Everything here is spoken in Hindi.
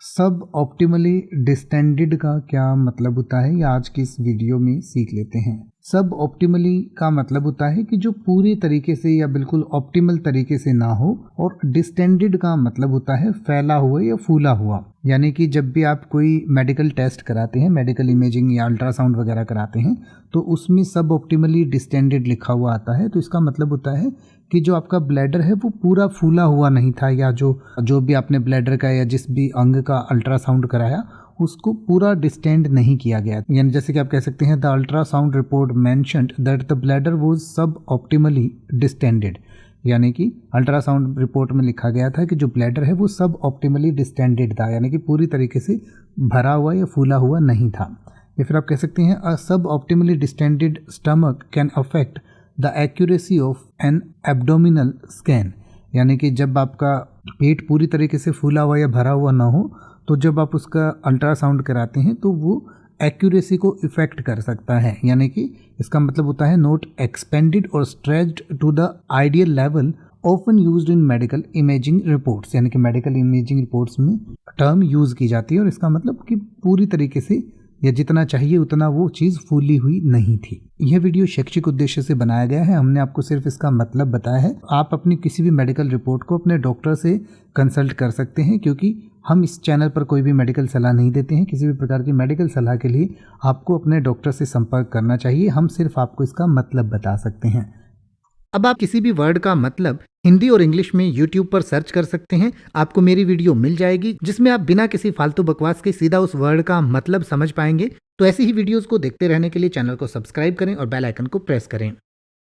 सब ऑप्टिमली डिस्टेंडेड का क्या मतलब होता है, ये आज की इस वीडियो में सीख लेते हैं। सब ऑप्टिमली का मतलब होता है कि जो पूरी तरीके से या बिल्कुल ऑप्टिमल तरीके से ना हो, और डिस्टेंडेड का मतलब होता है फैला हुआ या फूला हुआ। यानी कि जब भी आप कोई मेडिकल टेस्ट कराते हैं, मेडिकल इमेजिंग या अल्ट्रासाउंड वगैरह कराते हैं, तो उसमें सब ऑप्टिमली डिस्टेंडेड लिखा हुआ आता है। तो इसका मतलब होता है कि जो आपका ब्लैडर है वो पूरा फूला हुआ नहीं था, या जो भी आपने ब्लैडर का या जिस भी अंग का अल्ट्रासाउंड कराया उसको पूरा डिस्टेंड नहीं किया गया। यानी जैसे कि आप कह सकते हैं the ultrasound report mentioned that the bladder was सब ऑप्टिमली डिस्टेंडेड। यानी कि अल्ट्रासाउंड रिपोर्ट में लिखा गया था कि जो ब्लैडर है वो सब ऑप्टिमली डिस्टेंडेड था, यानी कि पूरी तरीके से भरा हुआ या फूला हुआ नहीं था। या फिर आप कह सकते हैं a suboptimally distended stomach can affect the accuracy of an abdominal scan. यानी कि जब आपका पेट पूरी तरीके से फूला हुआ या भरा हुआ ना हो, तो जब आप उसका अल्ट्रासाउंड कराते हैं तो वो एक्यूरेसी को इफेक्ट कर सकता है। यानी कि इसका मतलब होता है नोट एक्सपेंडेड और stretched to the ideal level often used in medical imaging reports. यानी कि मेडिकल इमेजिंग रिपोर्ट्स में टर्म यूज़ की जाती है, और इसका मतलब कि पूरी तरीके से या जितना चाहिए उतना वो चीज़ फूली हुई नहीं थी। यह वीडियो शैक्षिक उद्देश्य से बनाया गया है, हमने आपको सिर्फ इसका मतलब बताया है। आप अपनी किसी भी मेडिकल रिपोर्ट को अपने डॉक्टर से कंसल्ट कर सकते हैं, क्योंकि हम इस चैनल पर कोई भी मेडिकल सलाह नहीं देते हैं। किसी भी प्रकार की मेडिकल सलाह के लिए आपको अपने डॉक्टर से संपर्क करना चाहिए, हम सिर्फ आपको इसका मतलब बता सकते हैं। अब आप किसी भी वर्ड का मतलब हिंदी और इंग्लिश में YouTube पर सर्च कर सकते हैं, आपको मेरी वीडियो मिल जाएगी जिसमें आप बिना किसी फालतू बकवास के सीधा उस वर्ड का मतलब समझ पाएंगे। तो ऐसी ही वीडियोस को देखते रहने के लिए चैनल को सब्सक्राइब करें और बेल आइकन को प्रेस करें।